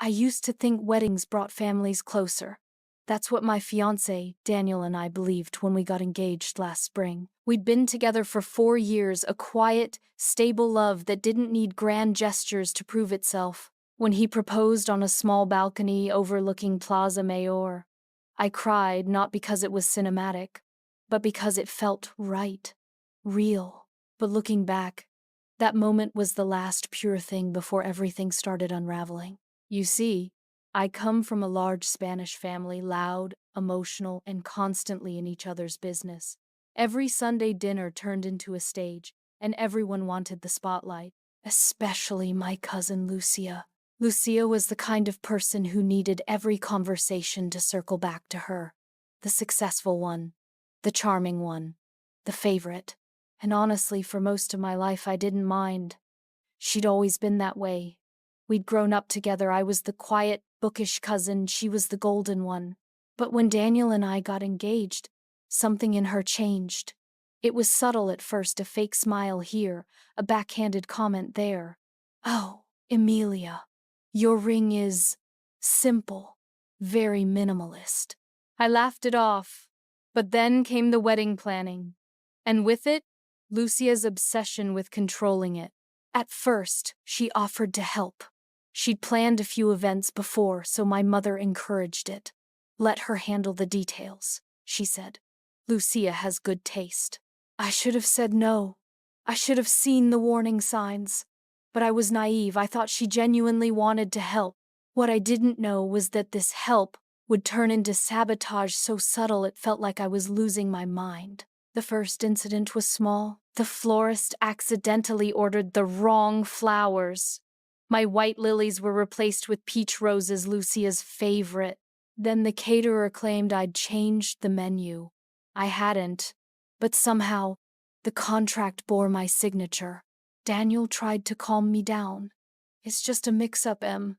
I used to think weddings brought families closer. That's what my fiancé, Daniel, and I believed when we got engaged last spring. We'd been together for 4 years, a quiet, stable love that didn't need grand gestures to prove itself. When he proposed on a small balcony overlooking Plaza Mayor, I cried not because it was cinematic, but because it felt right, real. But looking back, that moment was the last pure thing before everything started unraveling. You see, I come from a large Spanish family, loud, emotional, and constantly in each other's business. Every Sunday dinner turned into a stage, and everyone wanted the spotlight, especially my cousin Lucia. Lucia was the kind of person who needed every conversation to circle back to her. The successful one, the charming one, the favorite. And honestly, for most of my life, I didn't mind. She'd always been that way. We'd grown up together. I was the quiet, bookish cousin. She was the golden one. But when Daniel and I got engaged, something in her changed. It was subtle at first, a fake smile here, a backhanded comment there. "Oh, Emilia, your ring is simple, very minimalist." I laughed it off. But then came the wedding planning. And with it, Lucia's obsession with controlling it. At first, she offered to help. She'd planned a few events before, so my mother encouraged it. "Let her handle the details," she said. "Lucia has good taste." I should have said no. I should have seen the warning signs. But I was naive. I thought she genuinely wanted to help. What I didn't know was that this help would turn into sabotage so subtle it felt like I was losing my mind. The first incident was small. The florist accidentally ordered the wrong flowers. My white lilies were replaced with peach roses, Lucia's favorite. Then the caterer claimed I'd changed the menu. I hadn't, but somehow the contract bore my signature. Daniel tried to calm me down. "It's just a mix-up, Em.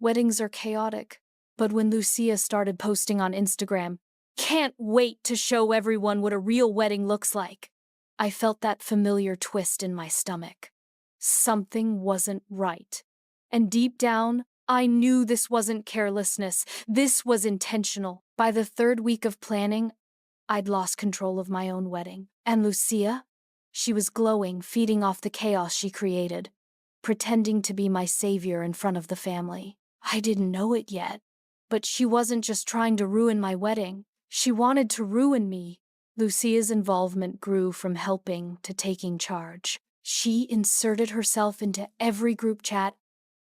Weddings are chaotic." But when Lucia started posting on Instagram, "Can't wait to show everyone what a real wedding looks like," I felt that familiar twist in my stomach. Something wasn't right. And deep down, I knew this wasn't carelessness. This was intentional. By the third week of planning, I'd lost control of my own wedding. And Lucia? She was glowing, feeding off the chaos she created, pretending to be my savior in front of the family. I didn't know it yet, but she wasn't just trying to ruin my wedding. She wanted to ruin me. Lucia's involvement grew from helping to taking charge. She inserted herself into every group chat,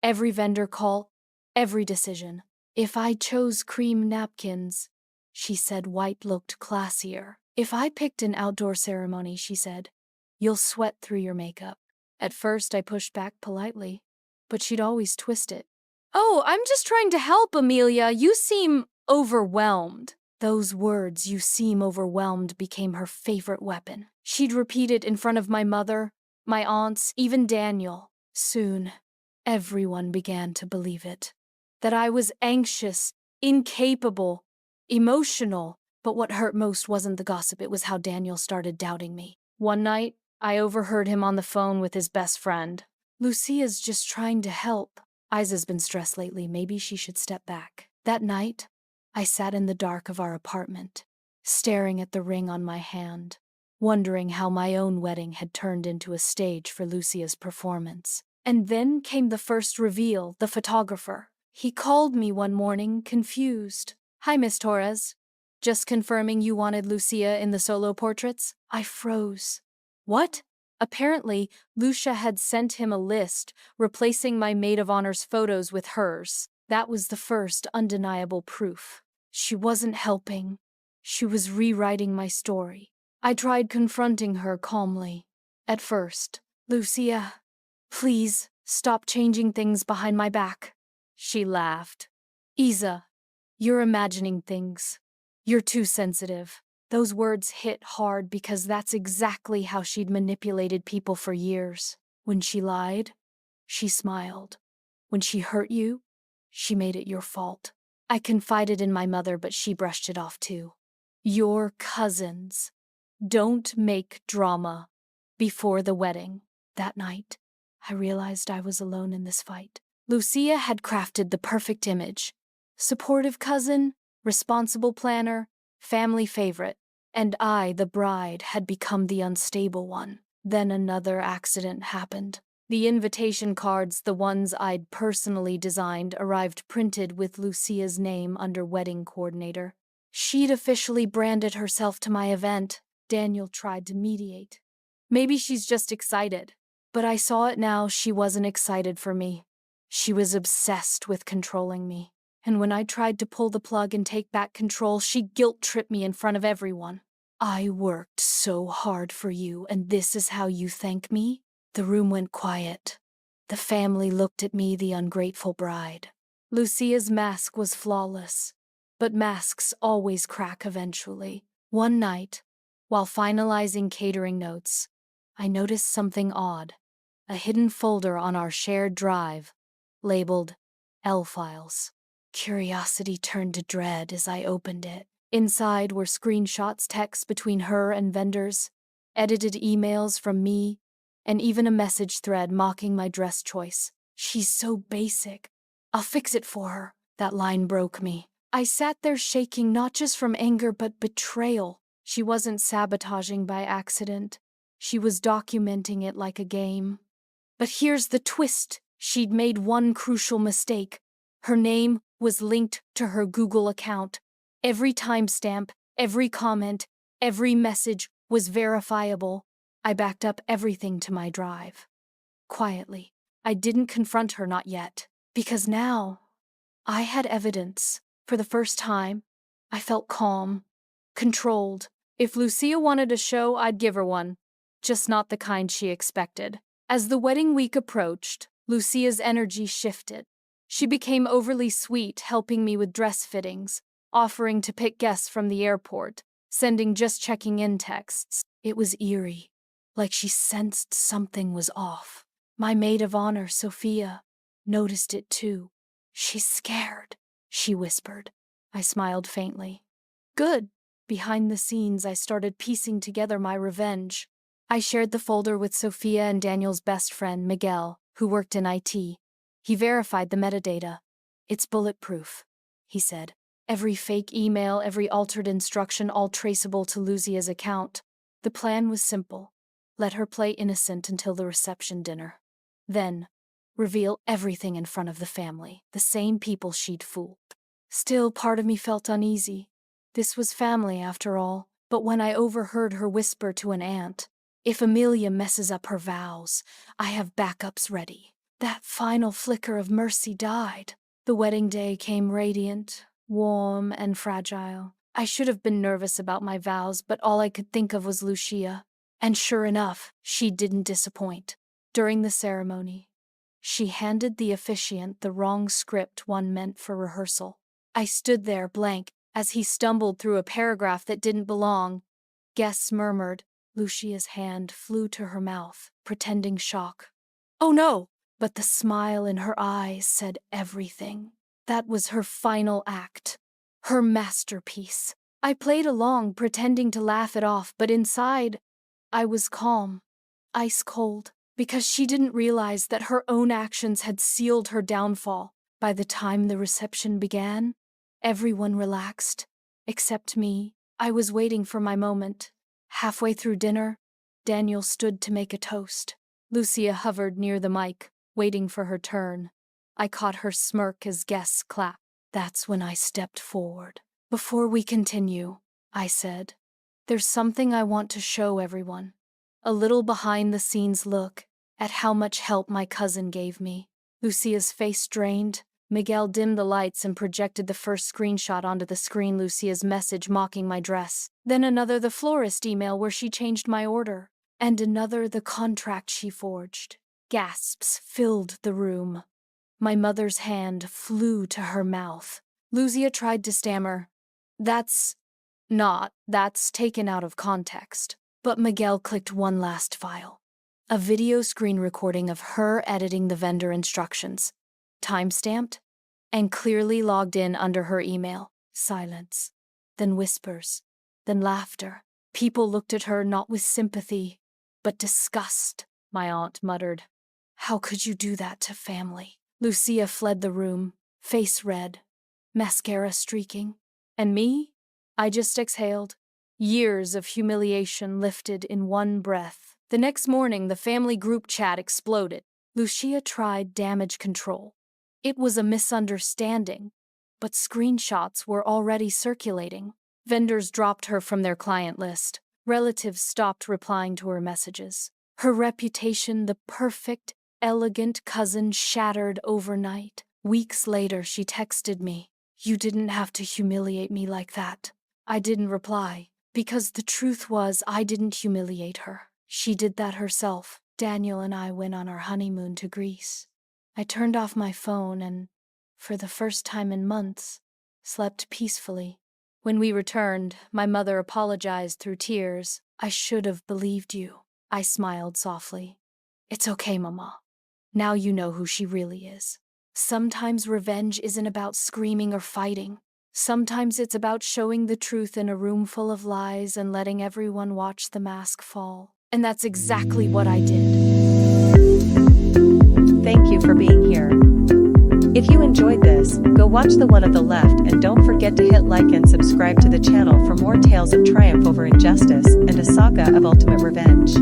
every vendor call, every decision. If I chose cream napkins, she said white looked classier. If I picked an outdoor ceremony, she said, "You'll sweat through your makeup." At first, I pushed back politely, but she'd always twist it. "Oh, I'm just trying to help, Amelia. You seem overwhelmed." Those words, "you seem overwhelmed," became her favorite weapon. She'd repeat it in front of my mother, my aunts, even Daniel. Soon, everyone began to believe it. That I was anxious, incapable, emotional. But what hurt most wasn't the gossip, it was how Daniel started doubting me. One night, I overheard him on the phone with his best friend. "Lucia's just trying to help. Isa's been stressed lately, maybe she should step back." That night, I sat in the dark of our apartment, staring at the ring on my hand, wondering how my own wedding had turned into a stage for Lucia's performance. And then came the first reveal, the photographer. He called me one morning, confused. "Hi, Miss Torres. Just confirming you wanted Lucia in the solo portraits?" I froze. "What?" Apparently, Lucia had sent him a list, replacing my maid of honor's photos with hers. That was the first undeniable proof. She wasn't helping. She was rewriting my story. I tried confronting her calmly. At first, "Lucia, please stop changing things behind my back." She laughed. "Isa, you're imagining things. You're too sensitive." Those words hit hard because that's exactly how she'd manipulated people for years. When she lied, she smiled. When she hurt you, she made it your fault. I confided in my mother, but she brushed it off too. "Your cousins. Don't make drama before the wedding." That night, I realized I was alone in this fight. Lucia had crafted the perfect image. Supportive cousin, responsible planner, family favorite, and I, the bride, had become the unstable one. Then another accident happened. The invitation cards, the ones I'd personally designed, arrived printed with Lucia's name under wedding coordinator. She'd officially branded herself to my event. Daniel tried to mediate. Maybe she's just excited. But I saw it now, she wasn't excited for me. She was obsessed with controlling me. And when I tried to pull the plug and take back control, she guilt-tripped me in front of everyone. I worked so hard for you, and this is how you thank me? The room went quiet. The family looked at me, the ungrateful bride. Lucia's mask was flawless, but masks always crack eventually. One night, while finalizing catering notes, I noticed something odd. A hidden folder on our shared drive, labeled L files. Curiosity turned to dread as I opened it. Inside were screenshots, texts between her and vendors, edited emails from me, and even a message thread mocking my dress choice. She's so basic. I'll fix it for her. That line broke me. I sat there shaking, not just from anger but betrayal. She wasn't sabotaging by accident. She was documenting it like a game. But here's the twist. She'd made one crucial mistake. Her name was linked to her Google account. Every timestamp, every comment, every message was verifiable. I backed up everything to my drive. Quietly. I didn't confront her, not yet. Because now, I had evidence. For the first time, I felt calm, controlled. If Lucia wanted a show, I'd give her one. Just not the kind she expected. As the wedding week approached, Lucia's energy shifted. She became overly sweet, helping me with dress fittings, offering to pick guests from the airport, sending just checking in texts. It was eerie, like she sensed something was off. My maid of honor, Sophia, noticed it too. She's scared, she whispered. I smiled faintly. Good. Behind the scenes, I started piecing together my revenge. I shared the folder with Sophia and Daniel's best friend, Miguel, who worked in IT. He verified the metadata. It's bulletproof, he said. Every fake email, every altered instruction, all traceable to Lucia's account. The plan was simple. Let her play innocent until the reception dinner. Then, reveal everything in front of the family, the same people she'd fooled. Still, part of me felt uneasy. This was family, after all. But when I overheard her whisper to an aunt, if Amelia messes up her vows, I have backups ready. That final flicker of mercy died. The wedding day came radiant, warm, and fragile. I should have been nervous about my vows, but all I could think of was Lucia. And sure enough, she didn't disappoint. During the ceremony, she handed the officiant the wrong script one meant for rehearsal. I stood there blank as he stumbled through a paragraph that didn't belong. Guests murmured. Lucia's hand flew to her mouth, pretending shock. Oh no! But the smile in her eyes said everything. That was her final act. Her masterpiece. I played along, pretending to laugh it off, but inside, I was calm, ice cold, because she didn't realize that her own actions had sealed her downfall. By the time the reception began, everyone relaxed, except me. I was waiting for my moment. Halfway through dinner, Daniel stood to make a toast. Lucia hovered near the mic, waiting for her turn. I caught her smirk as guests clapped. That's when I stepped forward. Before we continue, I said, there's something I want to show everyone. A little behind-the-scenes look at how much help my cousin gave me. Lucia's face drained. Miguel dimmed the lights and projected the first screenshot onto the screen, Lucia's message mocking my dress. Then another, the florist email where she changed my order. And another, the contract she forged. Gasps filled the room. My mother's hand flew to her mouth. Lucia tried to stammer. That's taken out of context. But Miguel clicked one last file. A video screen recording of her editing the vendor instructions. Timestamped, and clearly logged in under her email. Silence. Then whispers. Then laughter. People looked at her not with sympathy, but disgust. My aunt muttered, "How could you do that to family?" Lucia fled the room, face red, mascara streaking. And me? I just exhaled. Years of humiliation lifted in one breath. The next morning, the family group chat exploded. Lucia tried damage control. It was a misunderstanding, but screenshots were already circulating. Vendors dropped her from their client list. Relatives stopped replying to her messages. Her reputation, the perfect, elegant cousin, shattered overnight. Weeks later, she texted me, "You didn't have to humiliate me like that." I didn't reply, because the truth was I didn't humiliate her. She did that herself. Daniel and I went on our honeymoon to Greece. I turned off my phone and, for the first time in months, slept peacefully. When we returned, my mother apologized through tears. "I should have believed you." I smiled softly. "It's okay, Mama. Now you know who she really is." Sometimes revenge isn't about screaming or fighting. Sometimes it's about showing the truth in a room full of lies and letting everyone watch the mask fall. And that's exactly what I did. Thank you for being here. If you enjoyed this, go watch the one on the left and don't forget to hit like and subscribe to the channel for more tales of triumph over injustice and a saga of ultimate revenge.